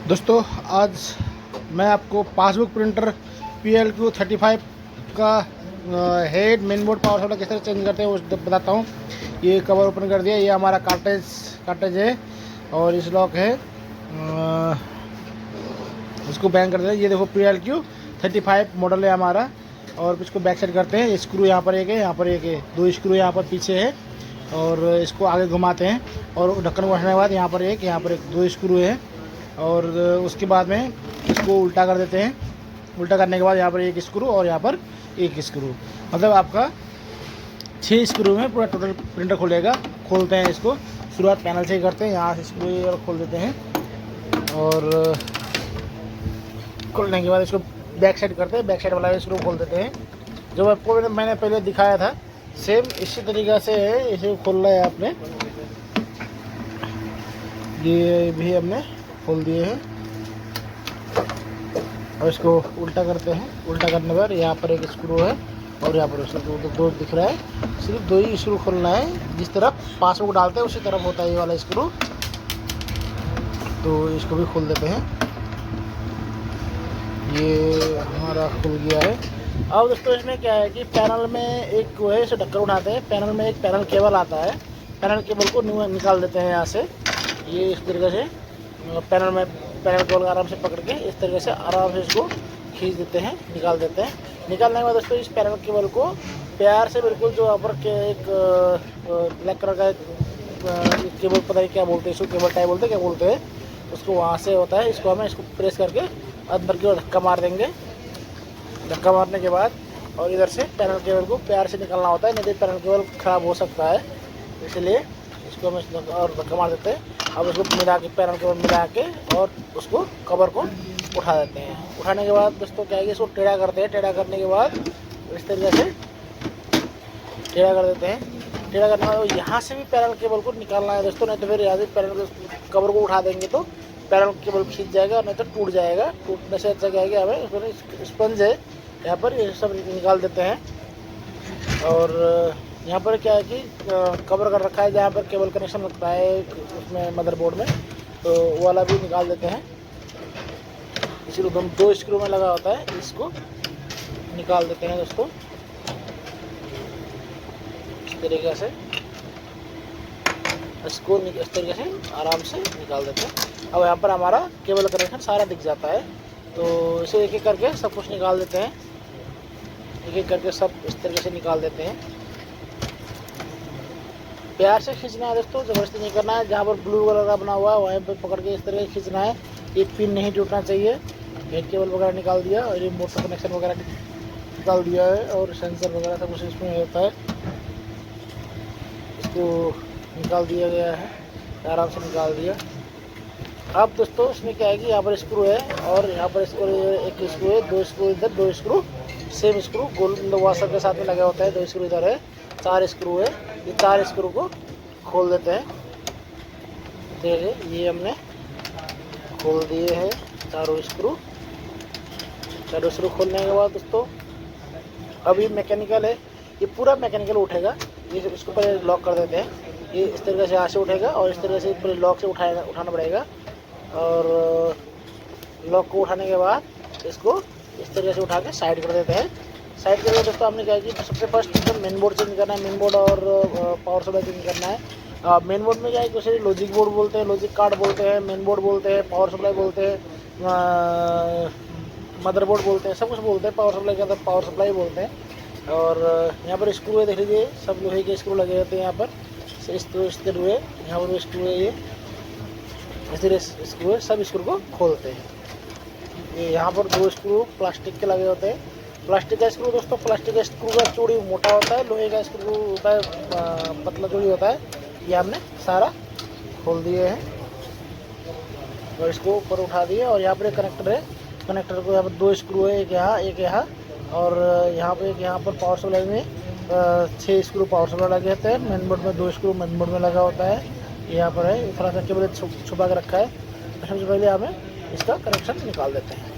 दोस्तों आज मैं आपको पासबुक प्रिंटर PLQ35 का head main board power supply किस तरह चेंज करते हैं वो बताता हूँ। ये कवर ओपन कर दिया, ये हमारा कार्टेज है और इस लॉक है, इसको बैंक कर दिया। ये देखो PLQ35 मॉडल है हमारा। और इसको बैक साइड करते हैं, स्क्रू यहाँ पर एक है, यहाँ पर एक है, दो स्क्रू यहाँ पर पीछे है और इसको आगे घुमाते हैं और ढक्कन को हटाने के बाद यहाँ पर एक, दो स्क्रू है और उसके बाद में इसको उल्टा कर देते हैं। उल्टा करने के बाद यहाँ पर एक स्क्रू और यहाँ पर एक स्क्रू, मतलब आपका 6 स्क्रू में पूरा टोटल प्रिंटर खुलेगा। खोलते हैं इसको, शुरुआत पैनल से ही करते हैं, यहाँ से स्क्रू खोल देते हैं और खोलने के बाद इसको बैक साइड करते हैं, बैक साइड वाला स्क्रू खोल देते हैं। जो आपको मैंने पहले दिखाया था सेम इसी तरीक़े से है, इसे खोलना है आपने। ये भी हमने खोल दिए हैं और इसको उल्टा करते हैं। उल्टा करने पर यहाँ पर एक स्क्रू है और यहाँ पर दो दिख रहा है, सिर्फ दो ही स्क्रू खोलना है। जिस तरफ पासबुक डालते हैं उसी तरफ होता है ये वाला स्क्रू, तो इसको भी खोल देते हैं। ये हमारा खुल गया है। अब दोस्तों इसमें क्या है कि पैनल में एक वो है, इसे ढक्कन उठाते हैं। पैनल में एक पैनल केबल आता है, पैनल केबल को निकाल देते हैं यहाँ से। ये इस तरीके से पैनल केबल आराम से पकड़ के इस तरीके से आराम से इसको खींच देते हैं, निकाल देते हैं। निकालने के बाद दोस्तों इस पैनल केबल को प्यार से बिल्कुल जो ऊपर के एक ब्लैक कलर का केबल, पता नहीं क्या बोलते हैं इसको, केबल टाइप बोलते हैं, क्या बोलते हैं उसको, वहाँ से होता है। इसको हमें इसको प्रेस करके अंदर की ओर धक्का मार देंगे। धक्का मारने के बाद और इधर से पैनल केबल को प्यार से निकालना होता है, नहीं तो पैनल केबल ख़राब हो सकता है, इसलिए इसको हम और धक्का मार देते हैं। अब उसको मिला के पैनल केबल मिला के और उसको कवर को उठा देते हैं। उठाने के बाद दोस्तों क्या है कि इसको टेढ़ा करते हैं। टेढ़ा करने के बाद इस तरीके से टेढ़ा कर देते हैं। टेढ़ा करने के बाद यहाँ से भी पैनल केबल को निकालना है दोस्तों, नहीं तो फिर यहाँ से पैनल कवर को उठा देंगे तो पैनल केबल खींच जाएगा, नहीं तो टूट जाएगा। टूटने से अच्छा क्या है कि हमें उसमें स्पंज है यहाँ पर, ये सब निकाल देते हैं। और यहाँ पर क्या है कि कवर कर रखा है, जहाँ पर केबल कनेक्शन लगता है उसमें मदरबोर्ड में, तो वो वाला भी निकाल देते हैं। इसी को दो स्क्रू में लगा होता है, इसको निकाल देते हैं दोस्तों इस तरीके से। इसको इस तरीके से आराम से निकाल देते हैं। अब यहाँ पर हमारा केबल कनेक्शन सारा दिख जाता है, तो इसे एक एक करके सब कुछ निकाल देते हैं। एक एक करके सब इस तरीके से निकाल देते हैं। प्यार से खींचना है दोस्तों, ज़बरदस्ती नहीं करना है। जहाँ पर ब्लू कलर का बना हुआ है वहीं पर पकड़ के इस तरह से खींचना है। एक पिन नहीं टूटना चाहिए। हेड केबल वगैरह निकाल दिया और ये मोटर कनेक्शन वगैरह निकाल दिया है और सेंसर वगैरह सब कुछ इसमें होता है, इसको निकाल दिया गया है, आराम से निकाल दिया। अब दोस्तों इसमें क्या है कि यहाँ पर स्क्रू है और यहाँ पर स्क्रू, एक स्क्रू है, दो स्क्रू इधर, दो स्क्रू सेम स्क्रू गोल वाशर के साथ में लगे होता है। दो स्क्रू इधर है, 4 स्क्रू है। ये 4 स्क्रू को खोल देते हैं। देखिए ये हमने खोल दिए हैं चारों स्क्रू। चारों स्क्रू खोलने के बाद दोस्तों अब ये मैकेनिकल है, ये पूरा मैकेनिकल उठेगा। ये इसको पहले लॉक कर देते हैं। ये इस तरीके से यहाँ से उठेगा और इस तरीके से पूरे लॉक से उठाना पड़ेगा। और लॉक को उठाने के बाद इसको इस तरीके से उठा के साइड कर देते हैं। साइड करके दोस्तों हमने क्या है कि सबसे फर्स्ट एकदम मेन बोर्ड चेंज करना है। मेन बोर्ड और पावर सप्लाई चेंज करना है। मेन बोर्ड में क्या है कि उसे लॉजिक बोर्ड बोलते हैं, लॉजिक कार्ड बोलते हैं, मेन बोर्ड बोलते हैं, पावर सप्लाई बोलते हैं, मदरबोर्ड बोलते हैं, सब कुछ बोलते हैं। पावर सप्लाई के अंदर पावर सप्लाई बोलते हैं। और यहाँ पर स्क्रू है, देख लीजिए सब लोहे के स्क्रू लगे होते हैं। यहाँ पर इस स्क्रू है, यहाँ पर स्क्रू है, ये इस तरह स्क्रू है। सब स्क्रू को खोलते हैं। ये यहाँ पर 2 स्क्रू प्लास्टिक के लगे होते हैं। प्लास्टिक का स्क्रू दोस्तों, प्लास्टिक का स्क्रू का चूड़ी मोटा होता है, लोहे का स्क्रू होता है पतला चूड़ी होता है। ये हमने सारा खोल दिए हैं और इसको ऊपर उठा दिए। और यहाँ पर एक कनेक्टर है, कनेक्टर को यहाँ पर 2 स्क्रू है, एक यहाँ और यहाँ पर एक, यहाँ पर पावर सप्लाई में 6 स्क्रू पावर सप्लाई लगे होते हैं। मेन बोर्ड में 2 स्क्रू मेन बोर्ड में लगा होता है। यहाँ पर है, थोड़ा सा केबल छुपा के रखा है। सबसे पहले हमें इसका कनेक्शन निकाल देते हैं।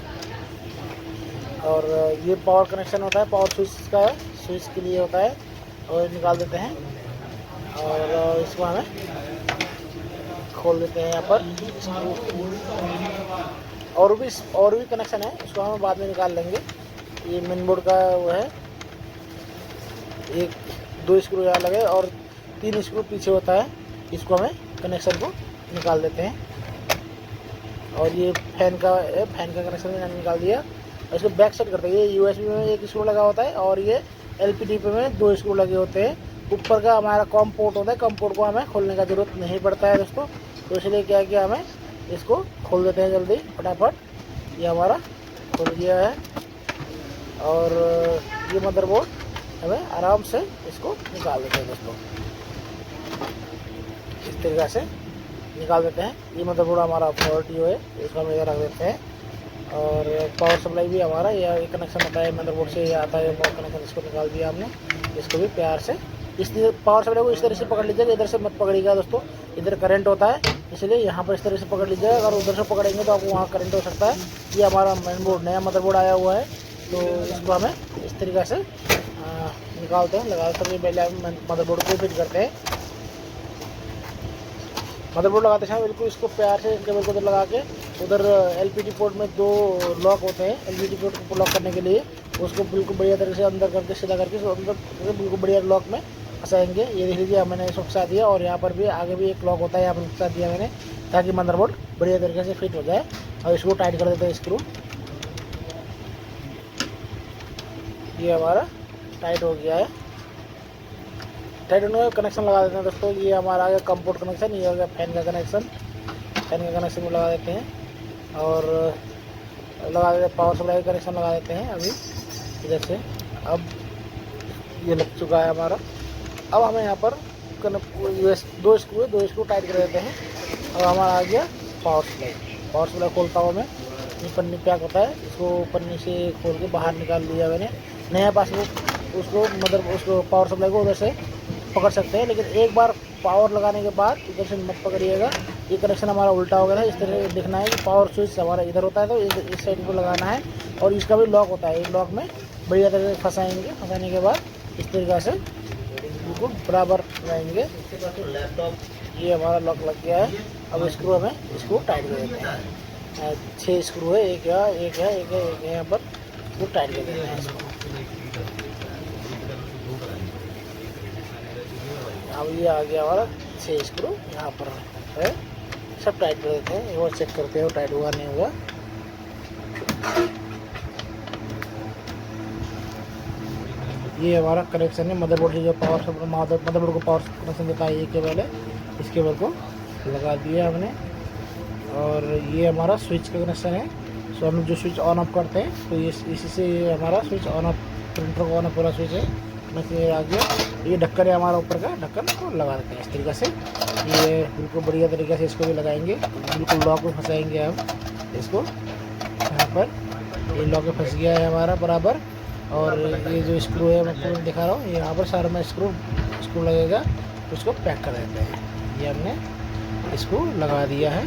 और ये पावर कनेक्शन होता है, पावर स्विच का है, स्विच के लिए होता है, और निकाल देते हैं। और इसको हमें खोल देते हैं यहाँ पर। और भी कनेक्शन है, इसको हम बाद में निकाल लेंगे। ये मेन बोर्ड का वो है, एक 2 स्क्रू यहाँ लगे और 3 स्क्रू पीछे होता है, इसको हमें कनेक्शन को निकाल देते हैं। और ये फैन का कनेक्शन मैंने निकाल दिया। और इसको बैक साइड करते हैं, ये USB में एक स्क्रू लगा होता है और ये LPD पे में 2 स्क्रू लगे होते हैं। ऊपर का हमारा कॉम पोर्ट होता है, कॉम पोर्ट को हमें खोलने का ज़रूरत नहीं पड़ता है दोस्तों। तो इसलिए क्या किया, हमें इसको खोल देते हैं जल्दी फटाफट। ये हमारा खुल गया है और ये मदरबोर्ड हमें आराम से इसको निकाल देते हैं दोस्तों, इस तरीक़ा से निकाल देते हैं। ये मदरबोर्ड हमारा 40 है, इसको हम इधर रख देते हैं। और पावर सप्लाई भी हमारा ये कनेक्शन होता है मदरबोर्ड से, ये आता है पावर कनेक्शन, इसको निकाल दिया हमने। इसको भी प्यार से इसलिए पावर सप्लाई को इस तरह से पकड़ लीजिएगा, इधर से मत पकड़िएगा दोस्तों, इधर करंट होता है, इसलिए यहाँ पर इस तरह से पकड़ लीजिएगा। अगर उधर से पकड़ेंगे तो आपको वहाँ करंट हो सकता है। ये हमारा मेन बोर्ड, नया मदरबोर्ड आया हुआ है, तो इसको हमें इस तरीक़ा से निकालते हैं। लगा सबसे पहले हम मदरबोर्ड को फिट करते हैं। मदरबोर्ड लगाते समय बिल्कुल इसको प्यार से केबल को उधर लगा के, उधर LPD पोर्ट में 2 लॉक होते हैं, LPD पोर्ट को लॉक करने के लिए उसको बिल्कुल बढ़िया तरह से अंदर करके सीधा करके अंदर बिल्कुल बढ़िया लॉक में फंसाएंगे। ये देख लीजिए, मैंने इसको फंसा दिया और यहाँ पर भी आगे भी एक लॉक होता है, यहाँ पर फंसा दिया मैंने, ताकि मदरबोर्ड बढ़िया तरीके से फिट हो जाए। और इसको टाइट कर देते हैं स्क्रू। ये हमारा टाइट हो गया है। टाइट होने का कनेक्शन लगा देते हैं दोस्तों। ये हमारा आ गया कंपोर्ट कनेक्शन, ये हो गया फैन का कनेक्शन। फैन का कनेक्शन भी लगा देते हैं और लगा देते हैं, पावर सप्लाई का कनेक्शन लगा देते हैं अभी इधर से। अब ये लग चुका है हमारा। अब हमें यहाँ पर 2 स्क्रू टाइट कर देते हैं। अब हमारा आ गया पावर सप्लाई। पावर सप्लाई खोलता हूँ मैं, ये पन्नी पैक होता है, इसको पन्नी से खोल के बाहर निकाल लिया मैंने। नया पासबुक उसको पावर सप्लाई को उधर से पकड़ सकते हैं, लेकिन एक बार पावर लगाने के बाद इधर से मत पकड़िएगा। ये कनेक्शन हमारा उल्टा हो गया है, इस तरह दिखना है कि पावर स्विच हमारा इधर होता है, तो इस साइड को लगाना है। और इसका भी लॉक होता है, इस लॉक में बढ़िया तरह से फंसाएंगे। फंसाने के बाद इस तरीक़ा से बिल्कुल बराबर लगाएंगे। ये हमारा लॉक लग गया है। अब स्क्रू हमें इसको टाइट कर देते हैं। 6 स्क्रू है, एक है यहाँ पर, इसको टाइट कर देते हैं इसको। अब ये आ गया हमारा 6 स्क्रू यहाँ पर है, सब टाइट कर देते हैं। और चेक करते हैं टाइट हुआ नहीं हुआ। ये हमारा कनेक्शन है मदरबोर्ड से, जो मदरबोर्ड को पावर कनेक्शन देता है, ये केबल है, इस केबल को लगा दिया हमने। और ये हमारा स्विच का कनेक्शन है। सो हम जो स्विच ऑन ऑफ करते हैं, तो ये इसी से ये हमारा स्विच ऑन ऑफ, प्रिंटर को ऑन ऑफ वाला स्विच है। ये आ गया, ये ढक्कन है हमारा, ऊपर का ढक्कन को लगा देते हैं इस तरीक़े से। ये बिल्कुल बढ़िया तरीके से इसको भी लगाएंगे, बिल्कुल लॉक में फंसाएंगे हम इसको। यहाँ पर ये लॉक में फंस गया है हमारा बराबर। और ये जो स्क्रू है मैं आपको दिखा रहा हूँ, यहाँ पर सारा में स्क्रू लगेगा, तो उसको पैक कर देते हैं। ये हमने इसको लगा दिया है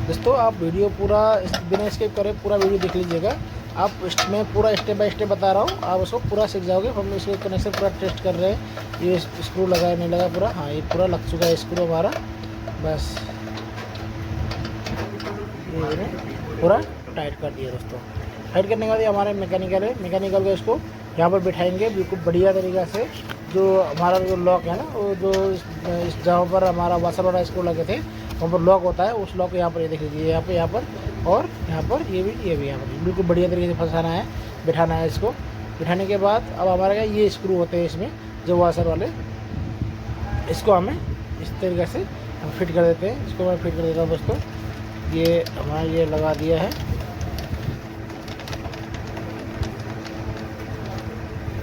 दोस्तों। आप वीडियो पूरा बिना स्किप करे पूरा वीडियो देख लीजिएगा। आप मैं पूरा स्टेप बाय स्टेप बता रहा हूँ, आप उसको पूरा सीख जाओगे। हम इसके कनेक्शन पूरा टेस्ट कर रहे हैं, ये स्क्रू लगा है नहीं लगा पूरा। हाँ, ये पूरा लग चुका है स्क्रू हमारा। बस ये पूरा टाइट कर दिया दोस्तों। टाइट करने के बाद हमारे मैकेनिकल को इसको यहाँ पर बिठाएंगे बिल्कुल बढ़िया तरीक़ा से। जो हमारा जो लॉक है ना, वो जो इस जहाँ पर हमारा वाशर वाला स्क्रू लगे थे, वहाँ पर लॉक होता है, उस लॉक को यहाँ पर ये देख लीजिए, यहाँ पर और यहाँ पर ये भी यहाँ पर बिल्कुल बढ़िया तरीके से फंसाना है, बिठाना है इसको। बिठाने के बाद अब हमारे क्या ये स्क्रू होते हैं इसमें, जो वाशर वाले, इसको हमें इस तरीके से हम फिट कर देते हैं। इसको मैं फिट कर देता हूँ दोस्तों। ये हमारा ये लगा दिया है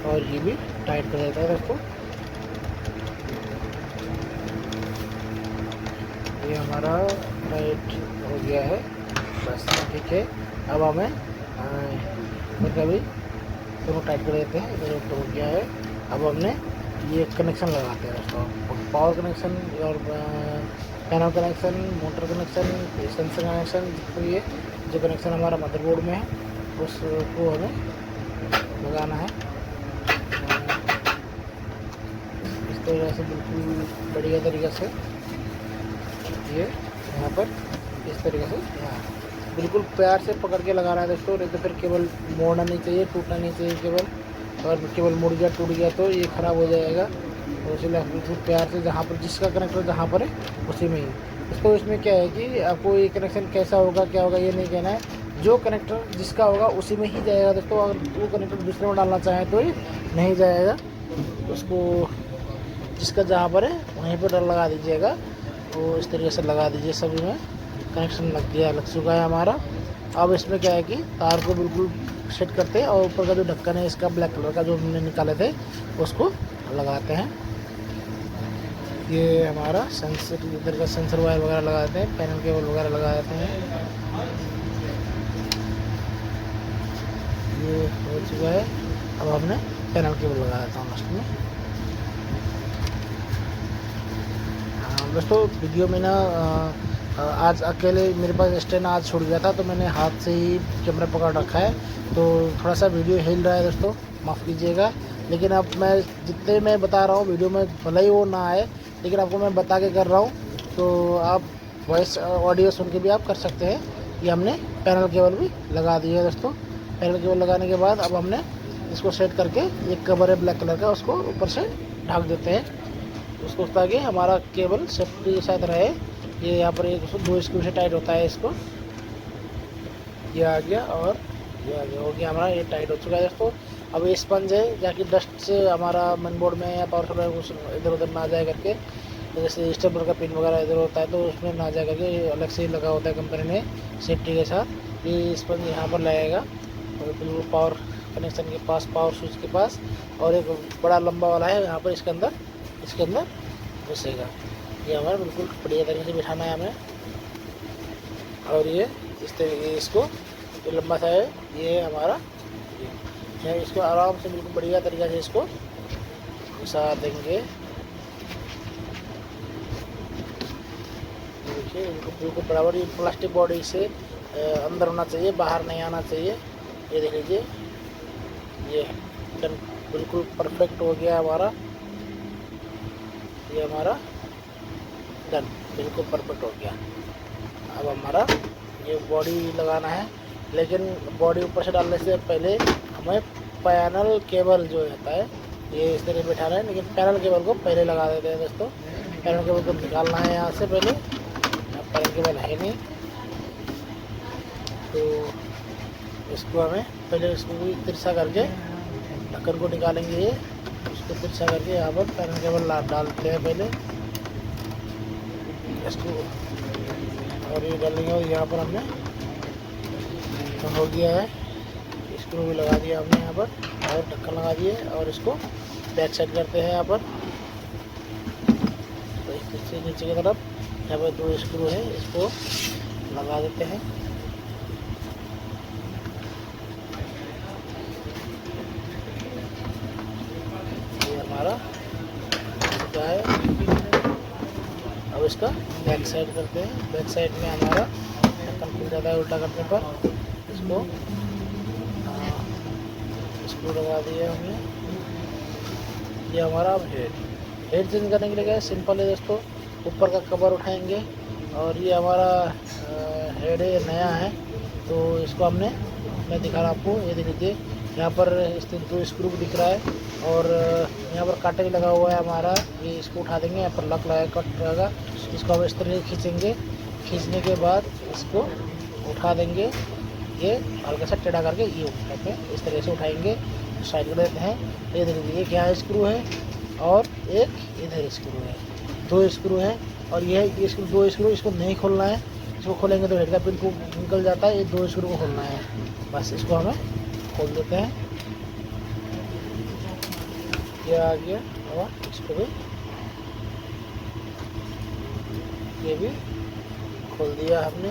और ये भी टाइट कर देता है दोस्तों। ये हमारा टाइट हो गया है, बस ठीक है। अब हमें कभी दोनों टाइट कर देते हैं, इधर ऊपर हो गया है। अब हमने ये कनेक्शन लगाते हैं दोस्तों, पावर कनेक्शन और panel connection, motor connection, sensor connection. तो ये जो कनेक्शन हमारा मदरबोर्ड में है, उसको हमें लगाना है इस तरीके से, बिल्कुल बढ़िया तरीके से। ये यहाँ पर इस तरीके से बिल्कुल प्यार से पकड़ के लगाना है दोस्तों, नहीं तो फिर केबल मोड़ना नहीं चाहिए, टूटना नहीं चाहिए केबल। और केबल मुड़ गया टूट गया तो ये ख़राब हो जाएगा। तो इसलिए बिल्कुल प्यार से जहाँ पर जिसका कनेक्टर जहाँ पर है उसी में ही। दोस्तों इसमें क्या है कि आपको ये कनेक्शन कैसा होगा क्या होगा ये नहीं कहना है, जो कनेक्टर जिसका होगा उसी में ही जाएगा दोस्तों। अगर वो कनेक्टर दूसरे में डालना चाहें तो ये नहीं जाएगा। उसको जिसका जहाँ पर है वहीं पर लगा दीजिएगा। तो इस तरीके से लगा दीजिए, सभी में कनेक्शन लग चुका है हमारा। अब इसमें क्या है कि तार को बिल्कुल सेट करते हैं और ऊपर का जो ढक्कन है इसका ब्लैक कलर का जो हमने निकाले थे उसको लगाते हैं। ये हमारा सेंसर, इधर का सेंसर वायर वगैरह लगा देते हैं, पैनल केबल वगैरह लगा देते हैं। ये हो चुका है। अब हमने पैनल केबल लगा देता हूँ लास्ट में। हाँ दोस्तों, वीडियो में ना आज अकेले मेरे पास स्टैंड आज छूट गया था तो मैंने हाथ से ही कैमरा पकड़ रखा है, तो थोड़ा सा वीडियो हिल रहा है दोस्तों, माफ़ कीजिएगा। लेकिन अब मैं जितने मैं बता रहा हूँ वीडियो में भले ही वो ना आए, लेकिन आपको मैं बता के कर रहा हूँ, तो आप वॉइस ऑडियो सुन के भी आप कर सकते हैं। ये हमने पैनल केबल भी लगा दी है दोस्तों। पैनल केबल लगाने के बाद अब हमने इसको सेट करके एक कवर है ब्लैक कलर का, उसको ऊपर से ढक देते हैं उसको, ताकि हमारा केबल सेफ्टी के साथ रहे। ये यहाँ पर एक 2 स्क्रू से टाइट होता है इसको। ये आ गया और ये आ गया, हो गया हमारा, ये टाइट हो चुका है दोस्तों। अब ये स्पंज है ताकि डस्ट से हमारा मेन बोर्ड में या पावर सप्लाई कुछ इधर उधर ना जाए करके, तो जैसे स्टेपलर का पिन वगैरह इधर होता है तो उसमें ना जाए करके ये अलग से लगा होता है कंपनी ने सेफ्टी के साथ। ये स्पंज यहाँ पर लगेगा और बिल्कुल पावर कनेक्शन के पास, पावर स्विच के पास, और एक बड़ा लंबा वाला है यहाँ पर, इसके अंदर घुसेगा। ये हमारा बिल्कुल बढ़िया तरीके से बिठाना है हमें। और ये इस तरीके इसको जो लंबा सा है ये हमारा, ये इसको आराम से बिल्कुल बढ़िया तरीके से इसको घुसा देंगे। देखिए बिल्कुल बराबर, ये प्लास्टिक बॉडी से अंदर होना चाहिए, बाहर नहीं आना चाहिए। ये देख लीजिए, ये डन, बिल्कुल परफेक्ट हो गया हमारा। ये हमारा डन, बिल्कुल परफेक्ट हो गया। अब हमारा ये बॉडी लगाना है, लेकिन बॉडी ऊपर से डालने से पहले हमें पैनल केबल जो रहता है ये इस तरह बैठाना है, लेकिन पैनल केबल को पहले लगा देते हैं दोस्तों। पैनल केबल को निकालना है यहाँ से पहले, पैनल केबल है नहीं तो इसको हमें पहले इसको भी तिरछा करके ढक्कन को निकालेंगे। ये उसको तिरछा करके यहाँ पर पैनल केबल डालते हैं पहले इसको, और ये डालेंगे। और यहाँ पर हमने तो हो गया है, स्क्रू भी लगा दिया हमने यहाँ पर और ढक्कन लगा दिए। और इसको बैक साइड करते हैं यहाँ पर, तो इससे नीचे की तरफ यहाँ पर 2 स्क्रू है, इसको लगा देते हैं। ये हमारा क्या है। अब इसका बैक साइड करते हैं। बैक साइड में हमारा ढक्कन खुल जाता है उल्टा करने पर। इसको स्क्रू लगा दिया हमने। ये हमारा हेड चेंज करने के लिए क्या है, सिंपल है दोस्तों। ऊपर का कवर उठाएंगे और ये हमारा हेड है, नया है, तो इसको हमने, मैं दिखा रहा आपको, ये देख लीजिए यहाँ पर इस 2 स्क्रू दिख रहा है और यहाँ पर कांटा भी लगा हुआ है हमारा। ये इसको उठा देंगे, यहाँ पर लक लगा कट रहेगा, इसको हम इस तरह से खींचेंगे। खींचने के बाद इसको उठा देंगे, ये हल्का सा टेढ़ा करके ये उठाते हैं, इस तरह से उठाएंगे, साइड कर देते हैं। ये देख लीजिए एक यहाँ स्क्रू है और एक इधर स्क्रू है, 2 स्क्रू है। और ये स्क्रू 2 स्क्रू, इसको नहीं खोलना है, इसको खोलेंगे तो हेड का पिन को निकल जाता है। ये 2 स्क्रू को खोलना है, बस इसको हमें खोल देते हैं। ये आ गया और इसको भी, ये भी खोल दिया हमने।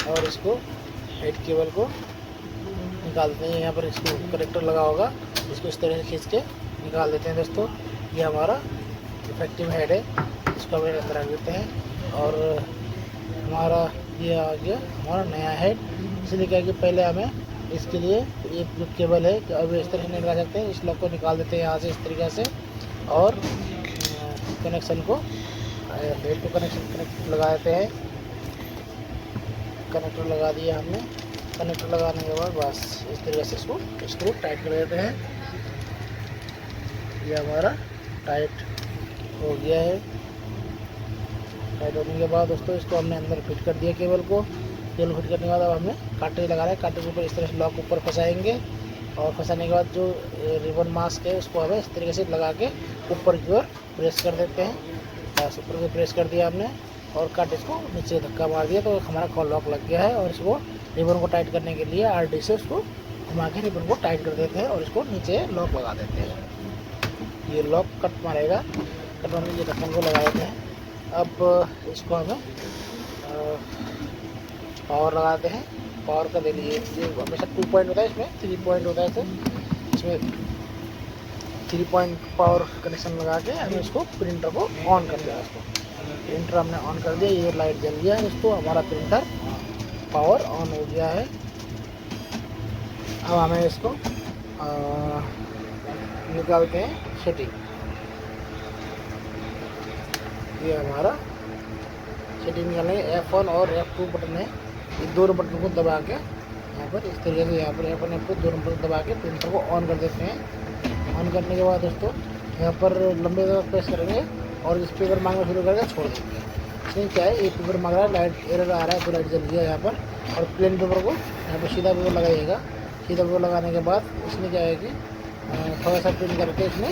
और इसको हेड केबल को निकाल देते हैं। यहाँ पर इसको कनेक्टर लगा होगा, इसको इस तरह से खींच के निकाल देते हैं दोस्तों। ये हमारा इफेक्टिव हेड है, इसको हमें अंदर रख देते हैं। और हमारा ये आ गया हमारा नया हेड। इसलिए क्या कि पहले हमें इसके लिए ये जो केबल है अब इस तरह से नहीं लगा सकते, इस लॉक को निकाल देते हैं यहाँ से इस तरीके से और कनेक्शन को बेल्ट को कनेक्ट लगा देते हैं। कनेक्टर लगा दिया हमने। कनेक्टर लगाने के बाद बस इस तरीके से इसको स्क्रू टाइट कर देते हैं। ये हमारा टाइट हो गया है। टाइट होने के बाद दोस्तों इसको हमने अंदर फिट कर दिया केबल को। केबल फिट करने के बाद अब हमने कांटे लगा रहे हैं। कांटे के ऊपर इस तरह से लॉक ऊपर फंसाएंगे और फंसाने के बाद जो रिबन मास्क है उसको हमें इस तरीके से लगा के ऊपर की ओर प्रेस कर देते हैं। बस ऊपर से प्रेस कर दिया हमने और काट इसको नीचे धक्का मार दिया तो हमारा लॉक लग गया है। और इसको रिबन को टाइट करने के लिए आरडी से उसको घुमा के रिबन को टाइट कर देते हैं और इसको नीचे लॉक लगा देते हैं। ये लॉक कट मारेगा। कट मारने के ढक्कन को लगा देते हैं। अब इसको हमें पावर लगाते हैं। पावर का दे लीजिए, ये हमेशा 2 पॉइंट होता है, इसमें 3 पॉइंट होता है। इसमें 3 पॉइंट पावर कनेक्शन लगा के हमें इसको प्रिंटर को ऑन कर दिया। इसको प्रिंटर हमने ऑन कर दिया। ये लाइट जल गया है। इसको हमारा प्रिंटर पावर ऑन हो गया है। अब हमें इसको निकालते हैं सेटिंग। ये हमारा सेटिंग निकालने F1 और F2 बटन है। ये दोनों बटन को दबा के यहाँ पर इस तरीके से यहाँ पर F1 F2 दोनों बटन दबा के प्रिंटर को ऑन कर देते हैं। ऑन करने के बाद दोस्तों यहाँ पर लंबे तक प्रेस करेंगे और इस पेपर मांगना शुरू करके छोड़ देंगे। इसमें क्या है, ये पेपर मांग रहा है, लाइट एरर आ रहा है तो लाइट जल गया यहाँ पर। और प्लेन पेपर को यहाँ पर सीधा पेपर लगाइएगा। सीधा पेपर लगाने के बाद इसमें क्या है कि थोड़ा सा प्रिंट करके इसमें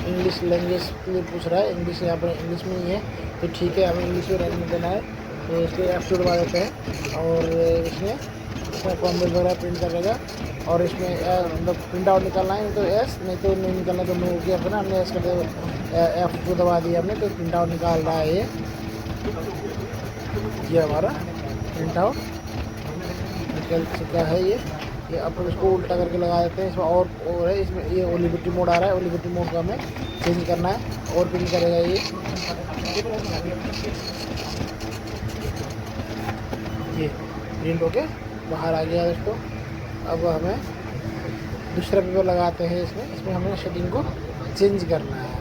इंग्लिश लैंग्वेज के लिए पूछ रहा है। इंग्लिश यहाँ पर इंग्लिश में ही है तो ठीक है, हमें इंग्लिश में रहने देना है तो इसको F2 दबा देते हैं। और इसमें फॉर्मेट वगैरह प्रिंट करेगा और इसमें मतलब प्रिंट आउट निकालना है तो S, नहीं तो नहीं निकालना तो नो किया अपना हमने। S कर F2 दबा दिया हमने तो प्रिंट आउट निकाल रहा है। ये हमारा प्रिंट आउट निकल चुका है। ये अब इसको उल्टा करके लगा देते हैं। इसमें और है, इसमें ये ओलिविटी मोड आ रहा है। ओलिविटी मोड को हमें चेंज करना है और प्रिंट करेगा ये प्रिंट होके बाहर आ गया दोस्तों। अब हमें दूसरा पेपर लगाते हैं। इसमें हमें शेडिंग को चेंज करना है।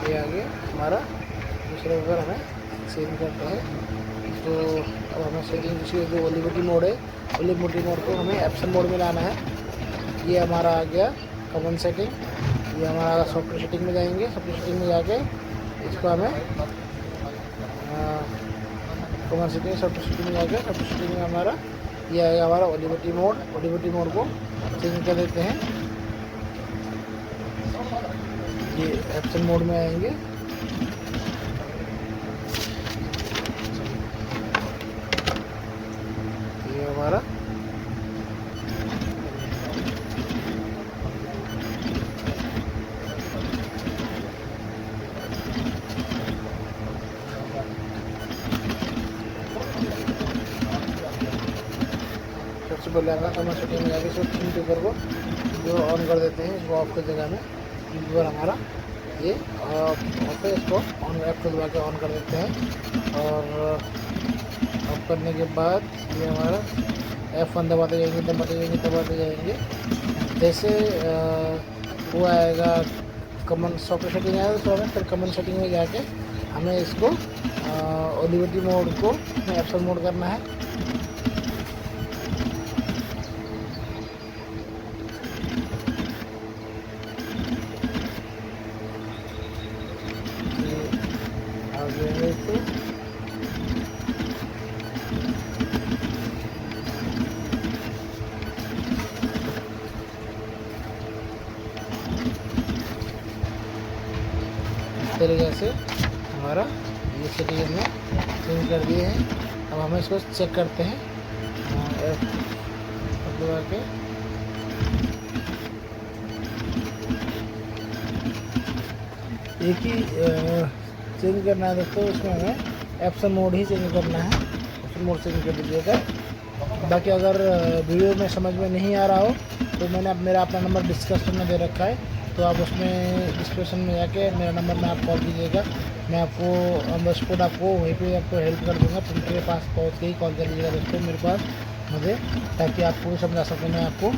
ये आगे हमारा दूसरा पेपर हमें चेंज करता है। तो अब हमें सेटिंग दूसरी जो ओलिविटी मोड है, ओलिविटी मोड को हमें एप्सन मोड में लाना है। ये हमारा आ गया कॉमन सेटिंग। ये हमारा सॉफ्टवेयर सेटिंग में जाएंगे। सॉफ्टवेयर सेटिंग में जाके इसको हमें कॉमन सेटिंग सॉफ्टवेयर सेटिंग में जाके सॉफ्टवेयर सेटिंग में हमारा ये आएगा हमारा ओलिविटी मोड। ओलिविटी मोड को चेंज कर देते हैं। ये एप्सन मोड में आएंगे। ये हमारा सबसे पहले आएगा कमर सेटिंग में जाके इसको 3 पेपर को जो ऑन कर देते हैं। इसको ऑफ की जगह में 3 पेपर हमारा ये ऑफ है। इसको ऑन F2 दबा के ऑन कर देते हैं। और ऑफ करने के बाद ये हमारा F1 दबाते जाएंगे। जैसे वो आएगा कॉमन सॉफ्टवेयर सेटिंग आएगा तो हमें फिर कॉमन सेटिंग में जाके हमें इसको ओलिविटी मोड को एप्सन मोड करना है। तरीके से हमारा ये सेटिंग हमने चेंज कर दिए हैं। अब हम इसको चेक करते हैं दबा के। एक ही चेंज करना है दोस्तों। इसमें हमें एप्सन मोड ही चेंज करना है। एप्सन मोड चेंज कर दीजिएगा। बाकी अगर वीडियो में समझ में नहीं आ रहा हो तो मैंने मेरा अपना नंबर डिस्क्रिप्शन में दे रखा है, तो आप उसमें डिस्क्रिप्शन में जाके मेरा नंबर में आप कॉल कीजिएगा। मैं आपको ऑन द स्पॉट आपको वहीं पे आपको हेल्प कर दूँगा। प्रिंटर के पास पहुँच के ही कॉल कर लीजिएगा दोस्तों मेरे पास मुझे, ताकि आपको समझा सकूँ मैं आपको।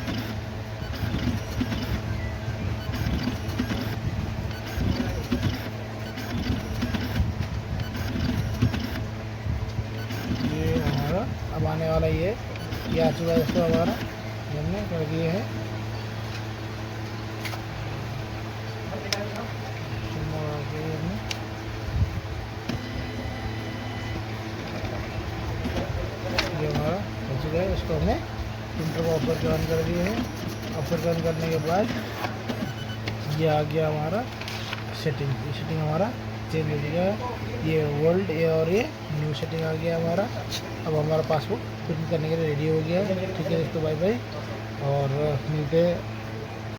वाला ये आ चुका है दोस्तों हमारा, हमने कर दिए है। ये हमारा हो चुका है, इसको हमने प्रिंटर को ऑफर के ऑन कर दिए हैं। ऑफर के ऑन करने के बाद ये आ गया हमारा सेटिंग, ये सेटिंग हमारा चेंज हो गया है। ये वर्ल्ड ये और ये न्यू सेटिंग आ गया हमारा। अब हमारा पासबुक प्रिंट करने के लिए रेडी हो गया है। ठीक है दोस्तों, बाय बाय और मिलते हैं